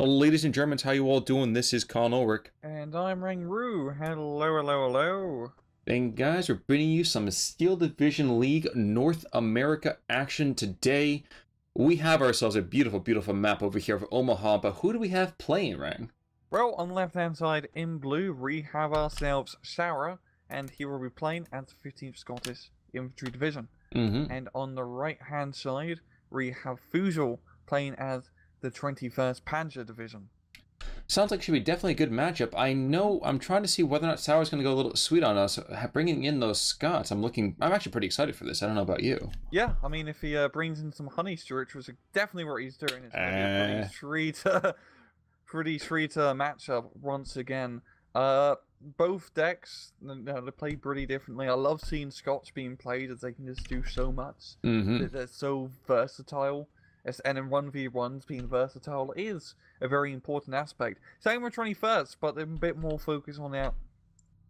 Well, ladies and Germans, how you all doing? This is Colin Ulrich. And I'm Ru. Hello, hello, hello. And guys, we're bringing you some Steel Division League North America action today. We have ourselves a beautiful, beautiful map over here of Omaha, but who do we have playing, Rang? Well, on the left-hand side in blue, we have ourselves Sarah, and he will be playing as the 15th Scottish Infantry Division. And on the right-hand side, we have Fussel playing as the 21st Panzer Division. Sounds like it should be definitely a good matchup. I'm trying to see whether or not Sauer's going to go a little sweet on us, bringing in those Scots. I'm actually pretty excited for this. I don't know about you. Yeah, I mean, if he brings in some honey stew, which was definitely what he's doing, it's going to be a pretty sweet matchup once again. Both decks, they play pretty differently. I love seeing Scots being played as they can just do so much. They're so versatile. And in 1v1s, being versatile is a very important aspect. Same with 21st, but they're a bit more focused on that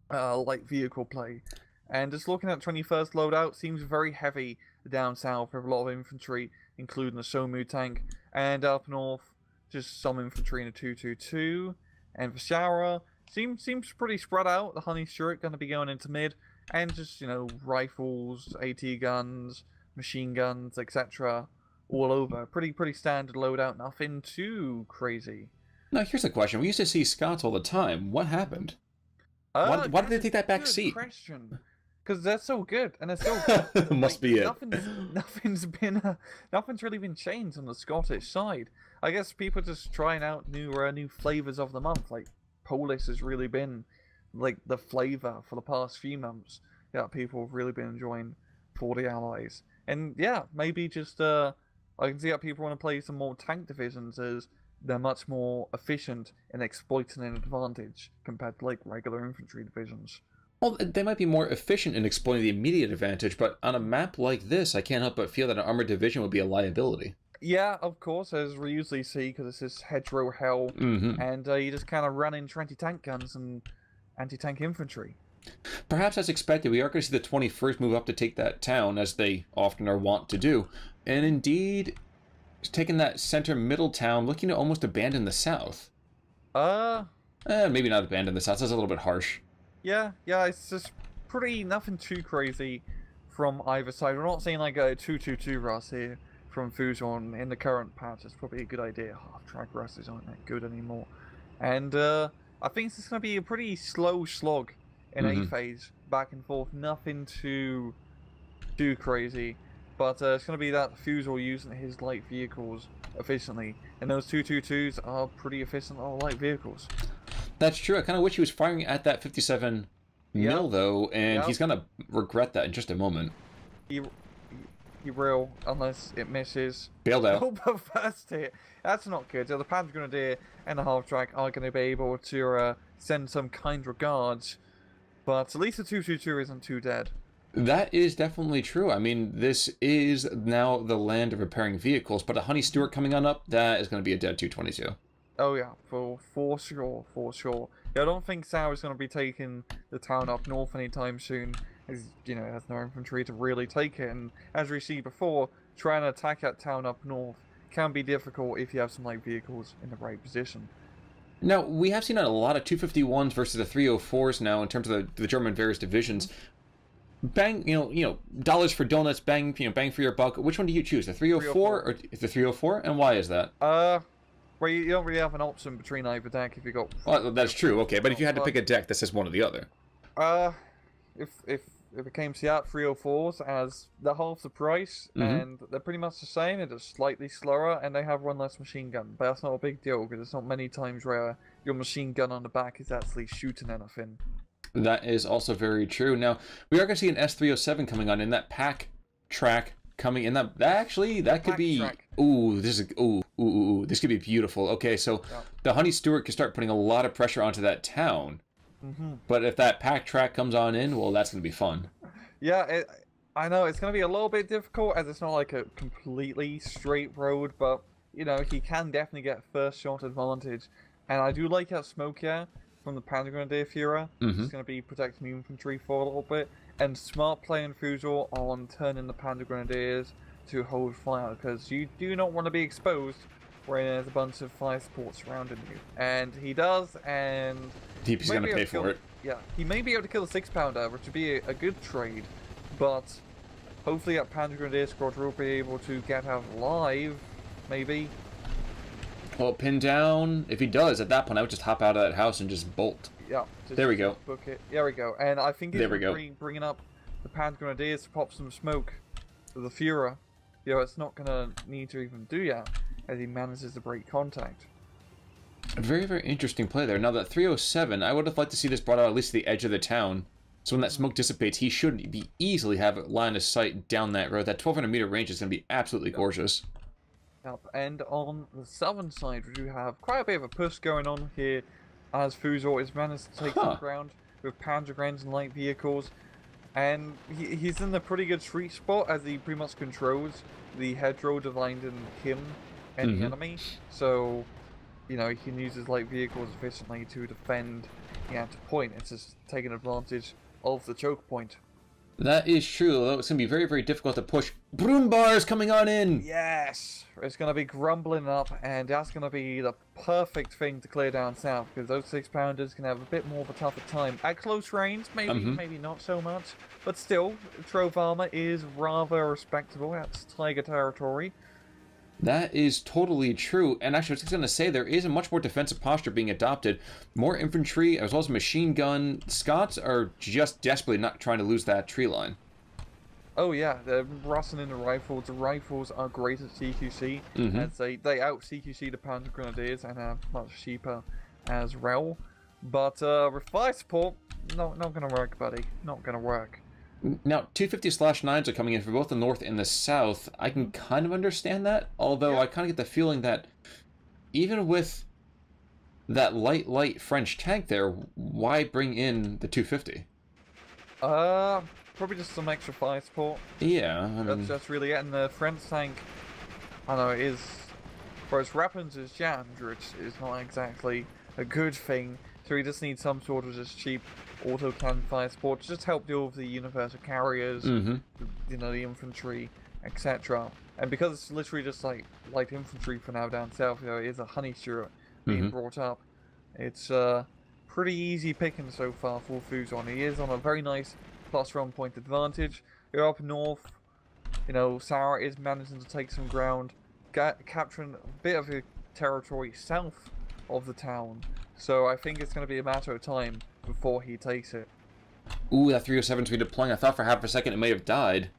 light vehicle play. And just looking at 21st loadout, seems very heavy down south with a lot of infantry, including the Somu tank. And up north, just some infantry in a 222. And for Shower, seems pretty spread out. The Honey Stuart going to be going into mid. And just, rifles, AT guns, machine guns, etc. all over. Pretty standard loadout, nothing too crazy. Now, here's a question. We used to see Scots all the time. What happened? Why did they take that back seat? Question. Because they're so good, and they're so good. Must be it. Nothing's really been changed on the Scottish side. I guess people just trying out new flavors of the month. Like Polish has really been like the flavor for the past few months. Yeah, people have really been enjoying for the Allies. And yeah, maybe just I can see that people want to play some more tank divisions as they're much more efficient in exploiting an advantage compared to like regular infantry divisions. Well, they might be more efficient in exploiting the immediate advantage, but on a map like this, I can't help but feel that an armored division would be a liability. Yeah, of course, as we usually see, because it's this hedgerow hell, and you just kind of run into anti-tank guns and anti-tank infantry. Perhaps as expected, we are going to see the 21st move up to take that town, as they often are wont to do. And indeed, taking that center-middle town, looking to almost abandon the south. Maybe not abandon the south, that's a little bit harsh. Yeah, it's just nothing too crazy from either side. We're not seeing like a 2-2-2 Russ here from Fussel in the current patch. It's probably a good idea. Half-track Russes aren't that good anymore. And I think it's going to be a pretty slow slog in A phase, back and forth. Nothing too crazy. But it's going to be that Fussel using his light vehicles efficiently. And those 222s are pretty efficient on light vehicles. That's true. I kind of wish he was firing at that 57 mil, though, and he's going to regret that in just a moment. He will, unless it misses. Bailed out. Oh, but first hit. That's not good. So the Panzer Grenadier and the half-track are going to be able to send some kind regards. But at least the 222 isn't too dead. That is definitely true. I mean, this is now the land of repairing vehicles, but a Honey Stuart coming on up, that is going to be a dead 222. Oh yeah, for sure. Yeah, I don't think Sauer's going to be taking the town up north anytime soon, as, it has no infantry to really take it, and as we see before, trying to attack that town up north can be difficult if you have some light vehicles in the right position. Now, we have seen a lot of 251s versus the 304s now in terms of the German various divisions. Bang, dollars for donuts, bang, bang for your buck. Which one do you choose? The 304 or the 304? And why is that? Well, you don't really have an option between either deck if you got. Well, that's true. Okay, but if you had to pick a deck that says one or the other. If it came to that 304s as they're half the price and they're pretty much the same, they're just slightly slower and they have one less machine gun. But that's not a big deal because there's not many times where your machine gun on the back is actually shooting anything. That is also very true. Now, we are going to see an S307 coming on in that pack track coming in. That could be track. This could be beautiful. Okay, so the Honey Stuart can start putting a lot of pressure onto that town. But if that pack track comes on in, well, that's going to be fun. Yeah, I know it's going to be a little bit difficult as it's not like a completely straight road, but he can definitely get first shot advantage. And I do like that smoke here from the Panzer Grenadier Führer. It's going to be protecting the infantry for a little bit. And smart play and Fussel on turning the Panzer Grenadiers to hold fire, because you do not want to be exposed where there's a bunch of fire support surrounding you. And he does, and... DP's gonna pay for it. Yeah, he may be able to kill the 6-pounder, which would be a good trade, but hopefully that Panzer Grenadier squad will be able to get out alive, maybe. Well, pin down. If he does, at that point, I would just hop out of that house and just bolt. Yeah. There we go. Book it. There we go. And I think he's bringing up the Panzer Grenadiers to pop some smoke to the Führer. You know, it's not going to need to even do that as he manages to break contact. A very, very interesting play there. Now, that 307, I would have liked to see this brought out at least to the edge of the town. So when that smoke dissipates, he should be easily have a line of sight down that road. That 1,200-meter range is going to be absolutely gorgeous. Yep. And on the southern side, we do have quite a bit of a push going on here, as Fussel is managed to take some ground with Panzer Grens and light vehicles. And he's in a pretty good sweet spot as he pretty much controls the hedgerow dividing him and the enemy. So, you know, he can use his light vehicles efficiently to defend the anti-point. It's just taking advantage of the choke point. That is true, although it's going to be very, very difficult to push. Broom bars coming on in! Yes! It's going to be grumbling up, and that's going to be the perfect thing to clear down south, because those 6-pounders can have a bit more of a tougher time. At close range, maybe not so much, but still, Trove armor is rather respectable. That's Tiger territory. That is totally true, and actually I was just going to say there is a much more defensive posture being adopted. More infantry, as well as machine gun. Scots are just desperately not trying to lose that tree line. Oh yeah, they're rusting in the rifles. The rifles are great at CQC, as they out-CQC the Panzer Grenadiers and are much cheaper as well. But with fire support, not going to work, buddy. Not going to work. Now, 250/9s are coming in for both the north and the south. I can kind of understand that, although I kind of get the feeling that even with that light French tank there, why bring in the 250? Probably just some extra fire support. Yeah, I mean... That's really it. And the French tank, I know, is, for its weapons is jammed, which is not exactly a good thing. So he just needs some sort of just cheap auto-cannon fire support to just help deal with the universal carriers, you know, the infantry, etc. And because it's literally just like light infantry for now down south, you know, it is a honey Stuart being brought up. It's pretty easy picking so far for Fussel. He is on a very nice +1 point advantage. You're up north, you know, Sarah is managing to take some ground, capturing a bit of a territory south of the town. So I think it's going to be a matter of time before he takes it. Ooh, that 307's redeploying. I thought for half a second it may have died.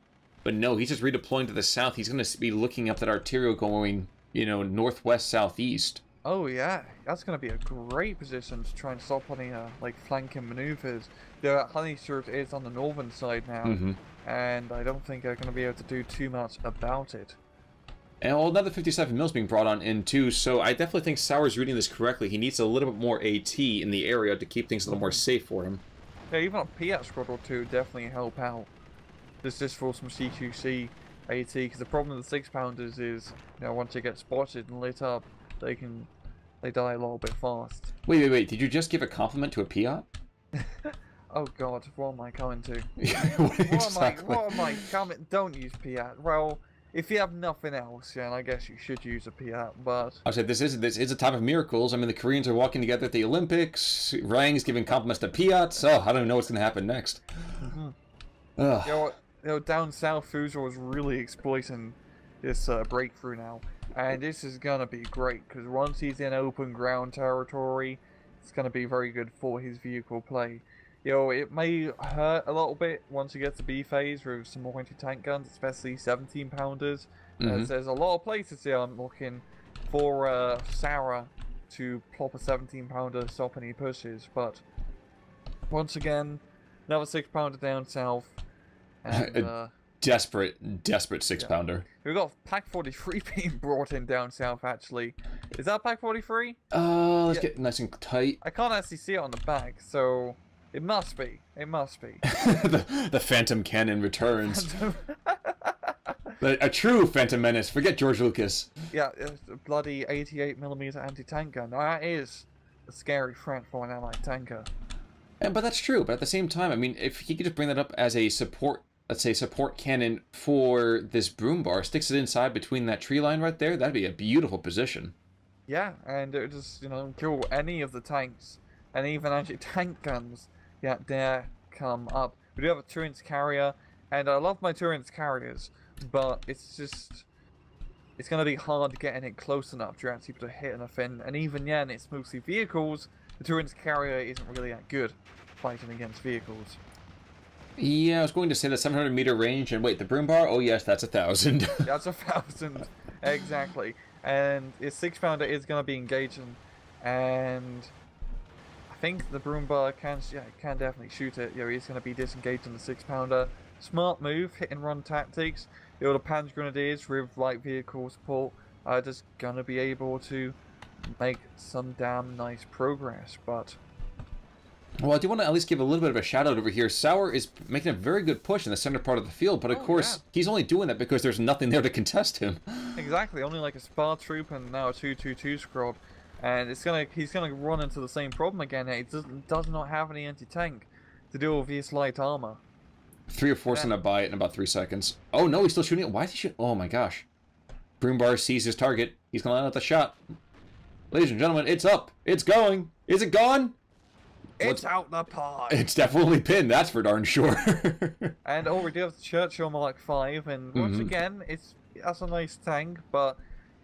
But no, he's just redeploying to the south. He's going to be looking up that arterial going, you know, northwest, southeast. Oh yeah, that's going to be a great position to try and stop any, like, flanking maneuvers. The honey Stuart is on the northern side now, and I don't think they're going to be able to do too much about it. And well, another 57 mils being brought on in too, so I definitely think Sauer's reading this correctly. He needs a little bit more AT in the area to keep things a little more safe for him. Yeah, even a Piat squad or two definitely help out. Just for some CQC AT, because the problem with the 6-pounders is, you know, once they get spotted and lit up, they die a little bit fast. Wait, did you just give a compliment to a Piat? Oh god, what am I coming to? Exactly. What am I coming? Don't use Piat. Well, if you have nothing else, then I guess you should use a Piat, but... I said, this is a time of miracles. I mean, the Koreans are walking together at the Olympics, Rang's giving compliments to Piats. Oh, I don't even know what's going to happen next. You know, down south, Fussel was really exploiting this breakthrough now. And this is going to be great, because once he's in open ground territory, it's going to be very good for his vehicle play. You know, it may hurt a little bit once he gets to B phase with some more anti-tank guns, especially 17-pounders. As there's a lot of places here I'm looking for Sarah to plop a 17-pounder, stop any pushes. But once again, another 6-pounder down south. And, a desperate 6-pounder. Yeah. We've got Pack 43 being brought in down south, actually. Is that Pack 43? Let's get nice and tight. I can't actually see it on the back, so... It must be. It must be. the Phantom Cannon returns. A true Phantom Menace. Forget George Lucas. Yeah, it's a bloody 88mm anti-tank gun. Now, that is a scary threat for an allied tanker. But that's true. But at the same time, I mean, if he could just bring that up as a support let's say, support cannon for this broom bar, sticks it inside between that tree line right there, that'd be a beautiful position. Yeah, and it would just, you know, kill any of the tanks, and even anti-tank guns that dare come up. We do have a Turret's carrier, and I love my Turret's carriers, but it's just, it's going to be hard getting it close enough to actually to hit anything, and even then, it's mostly vehicles. The Turret's carrier isn't really that good fighting against vehicles. Yeah, I was going to say the 700-meter range, and wait, the broom bar? Oh yes, that's 1,000. That's 1,000, exactly. And his 6-pounder is going to be engaging, and I think the broom bar can definitely shoot it. Yeah, he's going to be disengaging the 6-pounder. Smart move, hit and run tactics. The other Panzer Grenadiers with light vehicle support are just going to be able to make some damn nice progress, but... Well, I do want to at least give a little bit of a shout out over here. Sauer is making a very good push in the center part of the field, but of course, he's only doing that because there's nothing there to contest him. Exactly, only like a spar troop and now a 222 squad. And he's gonna run into the same problem again. He does not have any anti-tank to deal with his light armor. 3 or 4's gonna buy it in about 3 seconds. Oh no, he's still shooting it. Why is he shooting? Oh my gosh. Broombar sees his target. He's gonna line up the shot. Ladies and gentlemen, it's up. It's going. Is it gone? It's out the pod. It's definitely pinned, that's for darn sure. And we do have the Churchill Mark 5, and once again, that's a nice tank, but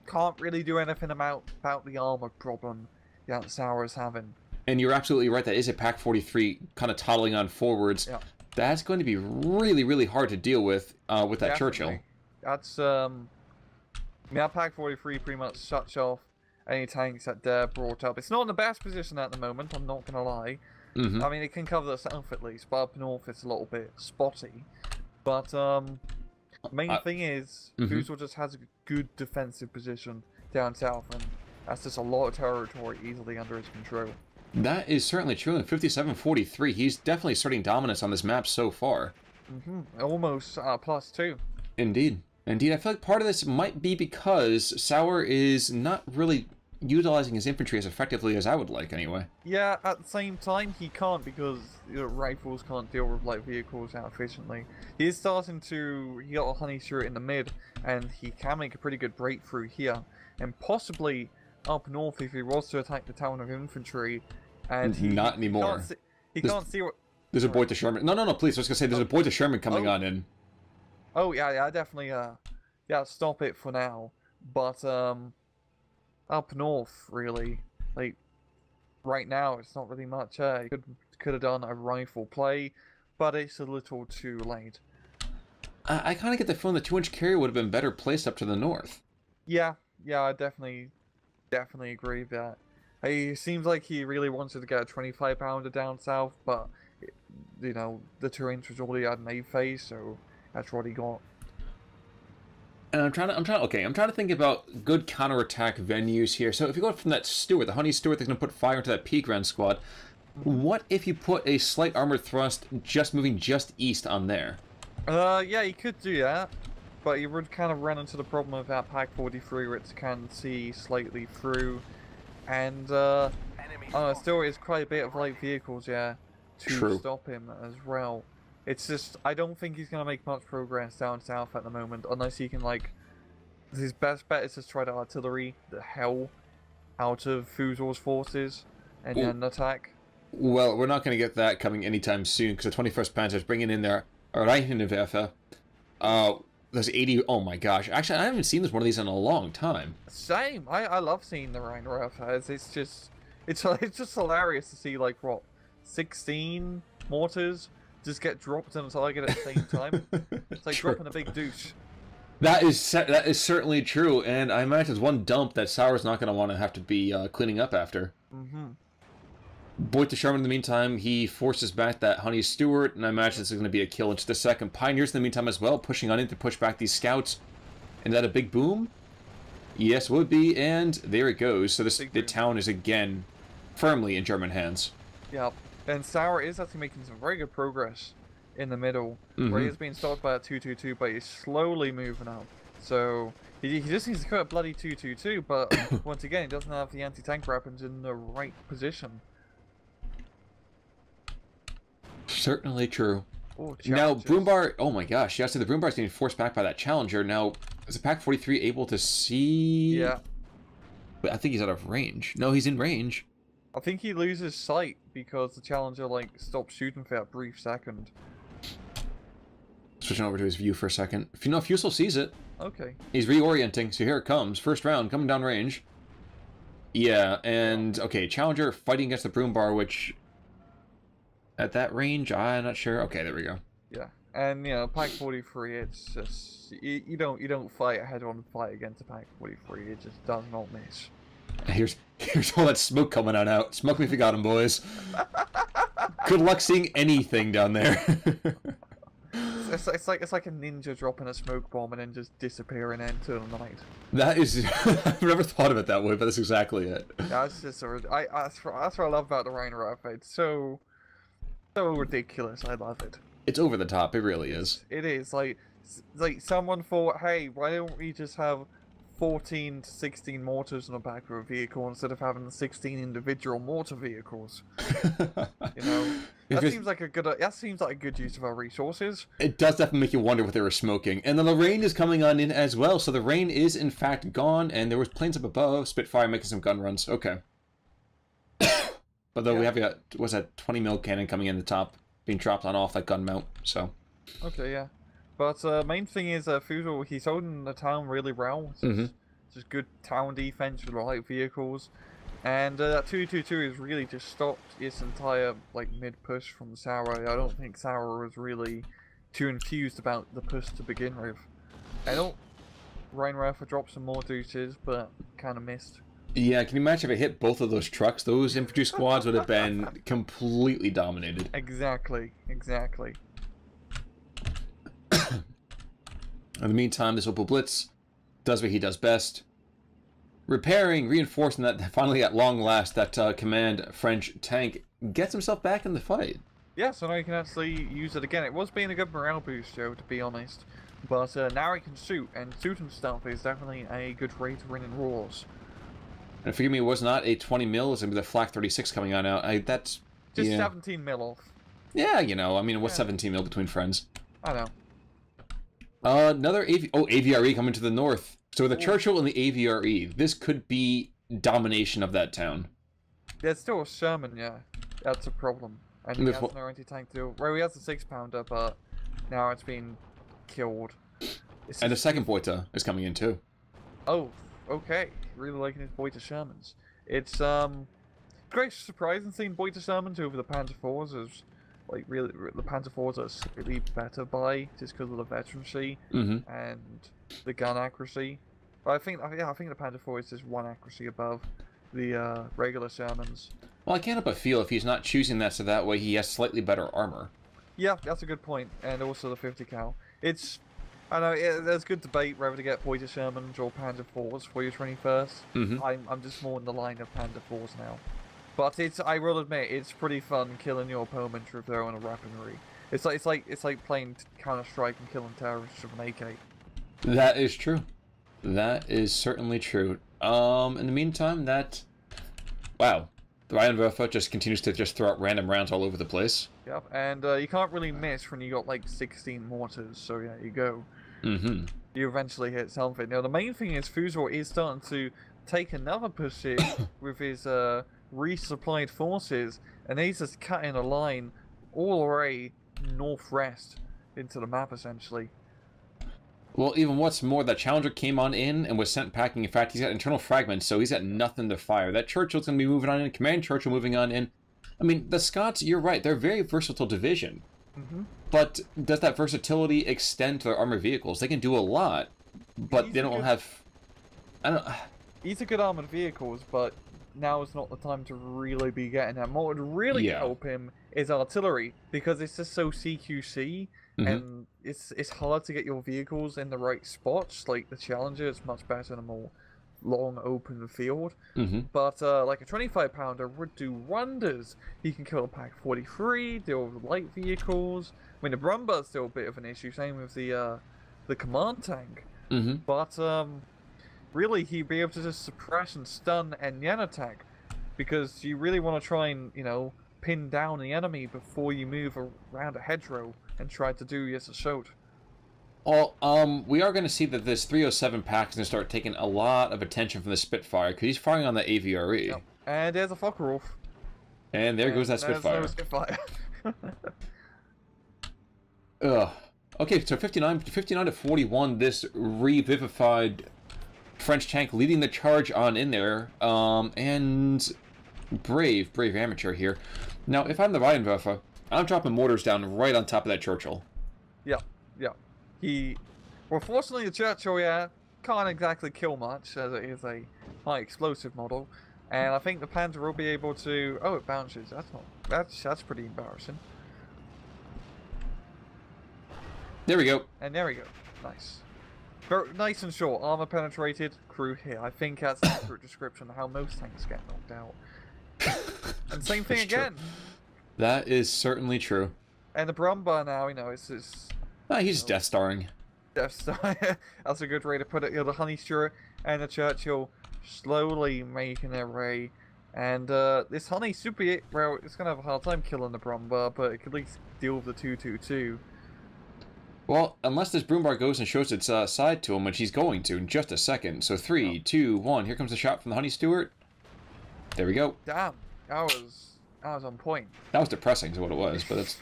can't really do anything about the armor problem that Sauer is having. And you're absolutely right, that is a Pack 43 kind of toddling on forwards. Yeah. That's going to be really, really hard to deal with that Definitely. Churchill. That's, Pack 43 pretty much shuts off any tanks that they're brought up. It's not in the best position at the moment, I'm not gonna lie. I mean, it can cover the south at least, but up north it's a little bit spotty. But main thing is, Fussel just has a good defensive position down south, and that's just a lot of territory easily under his control. That is certainly true. In 57-43, he's definitely starting dominance on this map so far. Almost +2. Indeed. Indeed, I feel like part of this might be because Sauer is not really utilizing his infantry as effectively as I would like, anyway. Yeah, at the same time, he can't because rifles can't deal with light vehicles that efficiently. He is starting to... He got a honey turret in the mid, and he can make a pretty good breakthrough here. And possibly up north if he was to attack the town of infantry. And he not anymore. Can't see what... There's a boy to Sherman. No, please. I was going to say, there's a boy to Sherman coming on in. Oh, yeah, definitely, stop it for now. But, up north, really, like, right now, it's not really much. He could have done a rifle play, but it's a little too late. I kind of get the feeling the 2-inch carrier would have been better placed up to the north. Yeah, I definitely agree with that. It seems like he really wanted to get a 25-pounder down south, but, you know, the 2-inch was already at an A phase, so... That's what he got. And I'm trying to think about good counterattack venues here. So if you go from that Stuart, the Honey Stuart that's going to put fire into that Peak Ground squad, what if you put a slight armored thrust moving just east on there? Yeah, you could do that, but you would kind of run into the problem of that Pack 43 where it can see slightly through, and still is quite a bit of light vehicles, to stop him as well. It's just, I don't think he's going to make much progress down south at the moment, unless he can, like... His best bet is to try to artillery the hell out of Fussel's forces and then attack. Well, we're not going to get that coming anytime soon, because the 21st Panzer is bringing in their Reichenwerfer. There's 80... Oh my gosh. Actually, I haven't seen one of these in a long time. Same. I love seeing the Reichenwerfer. It's just... It's just hilarious to see, like, what? 16 mortars just get dropped on a target at the same time. It's like dropping a big douche. That is certainly true, and I imagine it's one dump that Sauer's not going to want to have to be cleaning up after. Boyd to Sherman in the meantime, he forces back that Honey Stewart, and I imagine this is going to be a kill into the second. Pioneers in the meantime as well, pushing on in to push back these scouts. And that a big boom? Yes, would be, and there it goes. So the town is again firmly in German hands. Yep. And Sauer is actually making some very good progress in the middle, where he has been stopped by a 222, but he's slowly moving up. So he just needs to cut a bloody 222, but once again, he doesn't have the anti-tank weapons in the right position. Certainly true. Oh, now, Broombar, oh my gosh, yeah, so the Broombar's getting forced back by that Challenger. Now, is the Pack 43 able to see? Yeah. But I think he's out of range. No, he's in range. I think he loses sight because the Challenger, like, stops shooting for that brief second. Switching over to his view for a second. If you know, Fussel sees it. Okay. He's reorienting, so here it comes. First round, coming down range. Yeah, and, okay, Challenger fighting against the Broombar, which... At that range, I'm not sure. Okay, there we go. Yeah, and you know, Pack 43, it's just you don't fight a head-on fight against a Pack 43. It just does not miss. Here's all that smoke coming on out. Smoke me if you got him, boys. Good luck seeing anything down there. It's like a ninja dropping a smoke bomb and then just disappearing into the night. That is, I've never thought of it that way, but that's exactly it. That's just that's what I love about the Rheinraff. It's so ridiculous. I love it. It's over the top. It really is. It is like someone thought, hey, why don't we just have 14 to 16 mortars on the back of a vehicle instead of having 16 individual mortar vehicles? You know, that seems like a good use of our resources. It does definitely make you wonder what they were smoking. And then the rain is coming on in as well. So the rain is in fact gone, and there was planes up above, Spitfire making some gun runs. Okay. But though we have got, what's that, 20 mil cannon coming in the top, being dropped on off that gun mount, so. Okay, yeah. But main thing is, Fussel, he's holding the town really well. Just good town defense with light vehicles. And that 222 has really just stopped its entire, like, mid-push from Sauer. I don't think Sauer was really too enthused about the push to begin with. I know Rheinraff dropped some more deuces, but kind of missed. Yeah, can you imagine if it hit both of those trucks? Those infantry squads would have been completely dominated. Exactly. In the meantime, this Opel Blitz does what he does best. Repairing, reinforcing that, finally at long last, that command French tank gets himself back in the fight. Yeah, so now you can actually use it again. It was being a good morale boost, Joe, to be honest. But now he can shoot, and shooting stuff is definitely a good way to win in wars. And forgive me, it was not a 20 mil, it was going to be the Flak 36 coming on out. That's... Just 17 mil off. Yeah, you know, I mean, what's 17 mil between friends? I know. Another AVRE coming to the north. So with the Churchill and the AVRE, this could be domination of that town. There's still a Sherman, yeah. That's a problem. And he has no anti-tank too. Well, he has a 6-pounder, but now it's been killed. And the second Boita is coming in too. Oh, okay. Really liking his Boita Shermans. It's great surprise in seeing Boita Shermans over the Panzer IVs as like really the Panzer IVs are slightly better by just because of the veterancy and the gun accuracy. But I think the Panzer IV is just one accuracy above the regular Shermans. Well, I can't help but feel if he's not choosing that so that way he has slightly better armor. Yeah, that's a good point. And also the 50 cal. It's I know there's good debate whether to get Boita Shermans or Panzer IVs for your 21st. I'm just more in the line of Panzer IVs now. But I will admit it's pretty fun killing your opponent with their own weaponry. It's like playing Counter-Strike and killing terrorists with an AK. That is true. That is certainly true. In the meantime, wow, the Rheinwerfer just continues to just throw out random rounds all over the place. Yep, and you can't really miss when you got like 16 mortars. So yeah, you go. You eventually hit something. Now the main thing is Fussel is starting to take another push in with his resupplied forces, and he's just cutting a line all the way northwest into the map essentially. Well, even what's more, that Challenger came on in and was sent packing. In fact, he's got internal fragments, so he's got nothing to fire. That Churchill's going to be moving on in. Command Churchill moving on in. I mean, the Scots, you're right, they're a very versatile division. But does that versatility extend to their armored vehicles? They can do a lot, but they don't have... These are good armored vehicles, but now is not the time to really be getting them. What would really help him is artillery, because it's just so CQC, and it's hard to get your vehicles in the right spots. Like the Challenger is much better in a more long open field, but like a 25-pounder would do wonders. He can kill a Pack 43, deal with light vehicles. I mean, the Brumbar's still a bit of an issue, same with the command tank, but really he'd be able to just suppress and stun and yen attack, because you really want to try and, you know, pin down the enemy before you move around a hedgerow. and try to do as a showed. Well, we are going to see that this 307 pack is going to start taking a lot of attention from the Spitfire, because he's firing on the AVRE. Yep. And there's a Focke-Wulf. And there goes that Spitfire. No Spitfire. Ugh. Okay, so 59 to 41, this revivified French tank leading the charge on in there. And brave amateur here. Now, if I'm the Rheinwerfer, I'm dropping mortars down right on top of that Churchill. Yeah. Well, fortunately, the Churchill, can't exactly kill much, as it is a high explosive model. And I think the Panzer will be able to... Oh, it bounces. That's pretty embarrassing. There we go. And there we go. Nice. Very nice and short. Armor penetrated. Crew here. I think that's the accurate description of how most tanks get knocked out. And same thing again. True. That is certainly true. And the Brumba now, it's he's just Death Starring. Death Star. That's a good way to put it. The Honey Stewart and the Churchill slowly making their way. And this Honey Super, well, it's going to have a hard time killing the Brumba, but it could at least deal with the 222. Well, unless this Broombar goes and shows its side to him, which he's going to in just a second. So 3, 2, 1. Here comes the shot from the Honey Stewart. There we go. Damn, that was on point. That was depressing, is what it was. But it's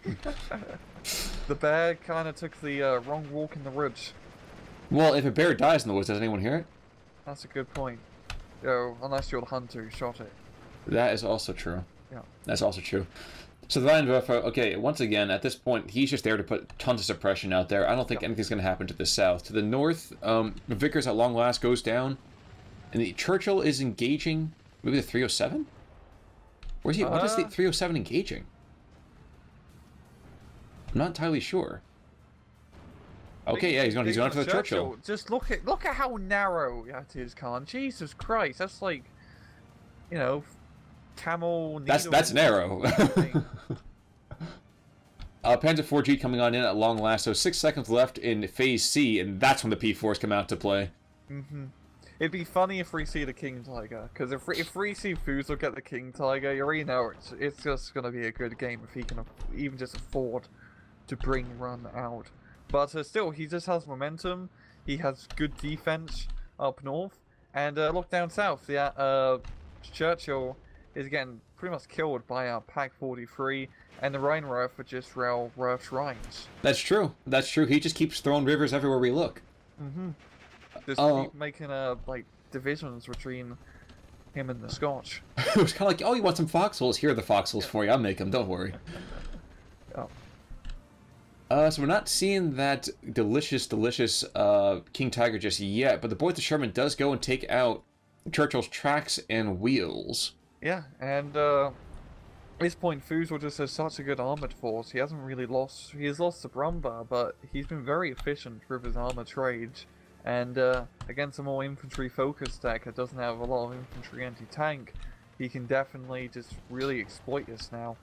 the bear kind of took the wrong walk in the woods. Well, if a bear dies in the woods, does anyone hear it? That's a good point. Unless you're the hunter who shot it. That is also true. Yeah. That's also true. So the Rheinwerfer, okay, once again, at this point, he's just there to put tons of suppression out there. I don't think anything's going to happen to the south. To the north, Vickers at long last goes down. And the Churchill is engaging, maybe the 307? Where's he? What is the 307 engaging? I'm not entirely sure. Okay, yeah, he's going for the Churchill. Just look at how narrow that is, Khan. Jesus Christ, that's like, camel needle. That's narrow. Panzer 4G coming on in at long last, so 6 seconds left in Phase C, and that's when the P4s come out to play. It'd be funny if we see the King Tiger, because if we see Fussel get the King Tiger, you already know it's just going to be a good game if he can even just afford to bring run out. But still, he just has momentum, he has good defense up north, and look down south, the Churchill is getting pretty much killed by our Pack 43, and the Rheinwerfer just rough Rhines. That's true. That's true. He just keeps throwing rivers everywhere we look. Just keep making divisions between him and the Scotch. It was kind of like, oh, you want some foxholes? Here are the foxholes for you. I'll make them. Don't worry. So we're not seeing that delicious King Tiger just yet, but the Boy to Sherman does go and take out Churchill's tracks and wheels. Yeah, and at this point, Fussel just has such a good armored force. He hasn't really lost. He has lost the Brumba, but he's been very efficient with his armor trades. And against a more infantry-focused deck that doesn't have a lot of infantry anti-tank, he can definitely just really exploit this now.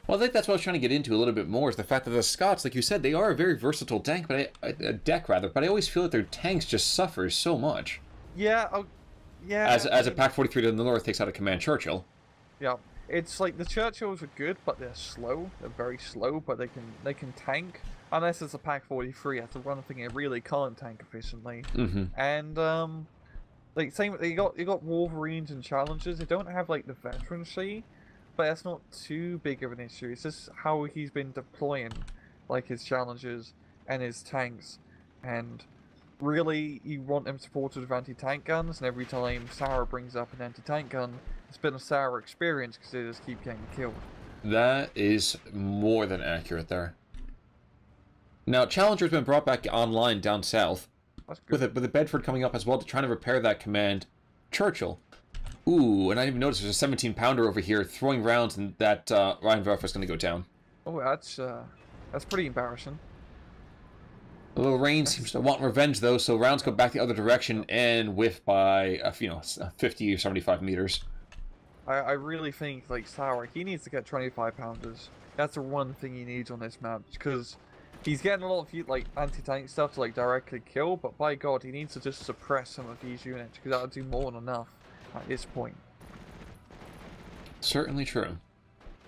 Well, I think that's what I was trying to get into a little bit more, is the fact that the Scots, like you said, they are a very versatile tank, but deck rather. But I always feel that their tanks just suffer so much. Yeah. Yeah. As a Pack 43 to the north takes out a Command Churchill. Yeah, it's like the Churchills are good, but they're slow. They're very slow, but they can tank. Unless it's a Pack 43, that's the one thing it really can't tank efficiently. And you got Wolverines and Challengers. They don't have the veterancy, but that's not too big of an issue. It's just how he's been deploying his Challengers and his tanks, and really, you want them supported with anti-tank guns, and every time Sarah brings up an anti-tank gun, it's been a sour experience because they just keep getting killed. That is more than accurate there. Now, Challenger's been brought back online down south, with a Bedford coming up as well to try to repair that Command Churchill. Ooh, and I didn't even notice there's a 17-pounder over here throwing rounds, and that Rheinwerfer is going to go down. Oh, that's pretty embarrassing. The little rain seems to want revenge, though, so rounds go back the other direction and whiff by, 50 or 75 meters. I really think, Sauer, he needs to get 25-pounders. That's the one thing he needs on this map, because he's getting a lot of, anti-tank stuff to, directly kill, but by God, he needs to just suppress some of these units, because that'll do more than enough at this point. Certainly true.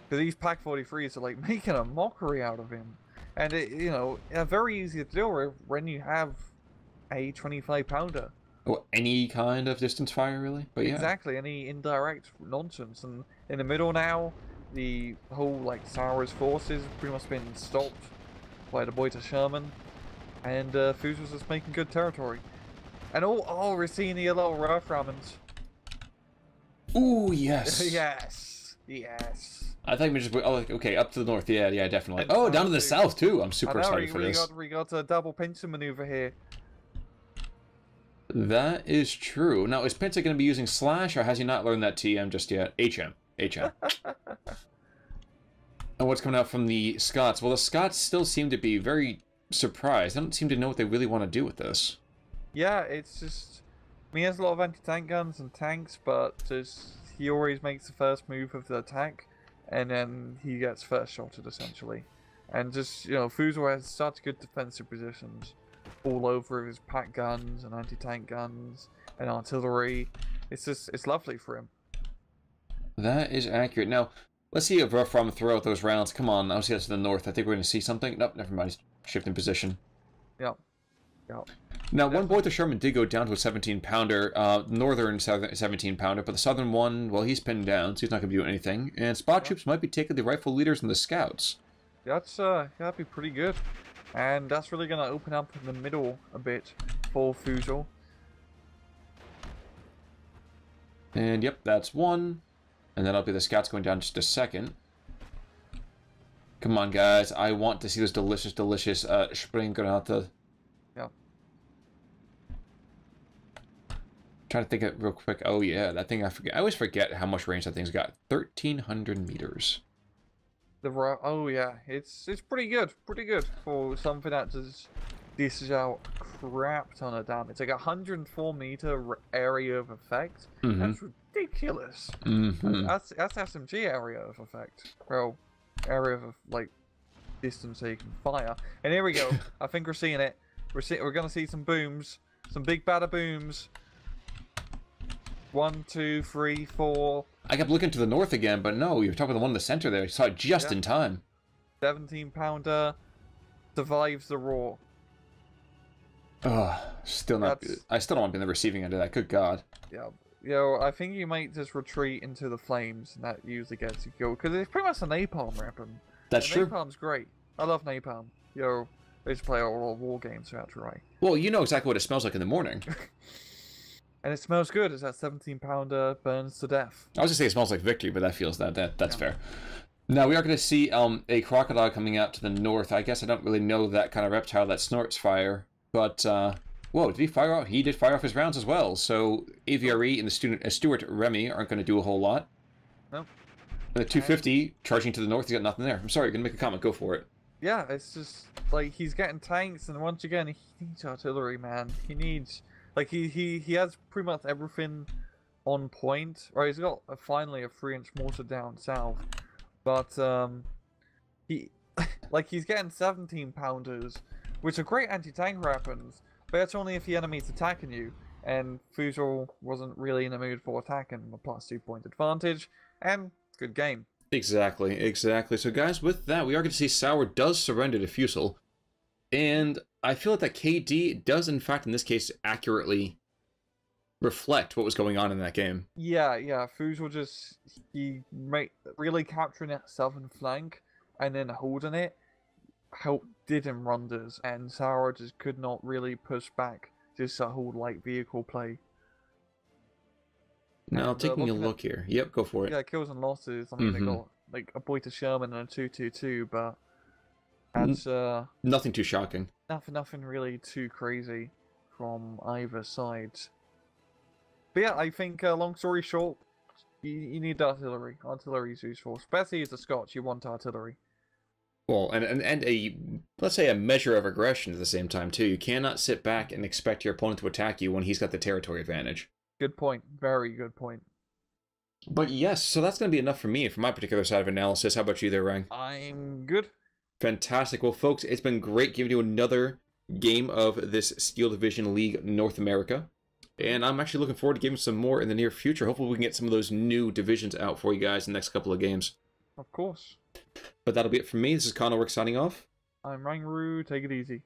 Because these Pack 43s are, making a mockery out of him. And you know, very easy to deal with when you have a 25-pounder. Oh, any kind of distance fire, really? But yeah. Exactly, any indirect nonsense. And in the middle now, the whole like Sour's forces have pretty much been stopped by the Boita Sherman, and Fussel's just making good territory. And oh, we're seeing the little Earth Rammons. Ooh, yes. Yes, yes. I think we just okay, up to the north. Yeah, definitely. Oh, down to the south too. I'm super excited for this. We got a double pincer maneuver here. That is true. Now, is Pincer going to be using Slash, or has he not learned that TM just yet? HM. And what's coming out from the Scots? Well, the Scots still seem to be very surprised. They don't seem to know what they really want to do with this. Yeah, it's just... I mean, he has a lot of anti-tank guns and tanks, but just he always makes the first move of the attack, and then he gets first shotted, essentially. And just, you know, Fussel has such good defensive positions all over his pack guns and anti-tank guns and artillery. It's just, it's lovely for him. That is accurate. Now, let's see if Rough Rum throw out those rounds. Come on, I'll see us to the north. I think we're going to see something. Nope, never mind. Shifting position. Yep. Now, one Boita Sherman did go down to a 17-pounder, northern 17-pounder, but the southern one, well, he's pinned down, so he's not going to do anything. And spot troops might be taking the rifle leaders and the scouts. That's, that'd be pretty good. And that's really going to open up in the middle a bit for Fussel. And yep, that's one. And then I'll be the scouts going down just a second. Come on, guys. I want to see those delicious Springgranate. Yeah. Trying to think of it real quick. Oh, yeah, that thing I forget. I always forget how much range that thing's got. 1,300 meters. Oh yeah, it's pretty good for something that just dishes out a crap ton of damage. It's like 104-meter area of effect. That's ridiculous. That's SMG area of effect. Well, area of like distance so you can fire. And here we go. I think we're seeing it. We're gonna see some booms, some big bada booms. 1, 2, 3, 4. I kept looking to the north again, but no, you were talking about the one in the center there. You saw it just in time. 17-pounder survives the roar. Oh, still not. I still don't want to be in the receiving end of that. Good God. Yeah. You know, I think you might just retreat into the flames, and that usually gets you killed. Because it's pretty much a napalm weapon. That's true. Napalm's great. I love napalm. You know, I used to play all war games throughout July. Well, you know exactly what it smells like in the morning. And it smells good as that 17-pounder burns to death. I was going to say it smells like victory, but that feels that's fair. Now, we are going to see a crocodile coming out to the north. I guess I don't really know that kind of reptile that snorts fire. But, whoa, did he fire off? He did fire off his rounds as well. So, AVRE and the Stuart Remy aren't going to do a whole lot. Nope. The 250 charging to the north, he's got nothing there. I'm sorry, you're going to make a comment. Go for it. Yeah, it's just, like, he's getting tanks, and once again, he needs artillery, man. He needs... Like, he has pretty much everything on point. Right, he's got finally a 3-inch mortar down south. But, he's getting 17-pounders, which are great anti-tank weapons, but that's only if the enemy's attacking you. And Fussel wasn't really in the mood for attacking, a plus 2-point advantage, and good game. Exactly. So, guys, with that, we are going to see Sour does surrender to Fussel. And I feel like that KD does, in fact, in this case, accurately reflect what was going on in that game. Yeah. Fussel just, really capturing that southern flank and then holding it did him wonders. And Sour just could not really push back just a whole light vehicle play. Now, taking a look here. Yep, go for it. Yeah, kills and losses. I mean, they got like a Boita Sherman and a 222, but that's nothing too shocking. Nothing really too crazy from either side. But yeah, I think long story short, you need artillery. Artillery is useful, especially as a Scotch. You want artillery. Well, and a, let's say, a measure of aggression at the same time too. You cannot sit back and expect your opponent to attack you when he's got the territory advantage. Good point. Very good point. But yes, so that's going to be enough for me for my particular side of analysis. How about you there, Rang? I'm good. Fantastic. Well, folks, it's been great giving you another game of this Steel Division League North America. And I'm actually looking forward to giving some more in the near future. Hopefully we can get some of those new divisions out for you guys in the next couple of games. Of course. But that'll be it from me. This is Conor Work signing off. I'm Rangru. Take it easy.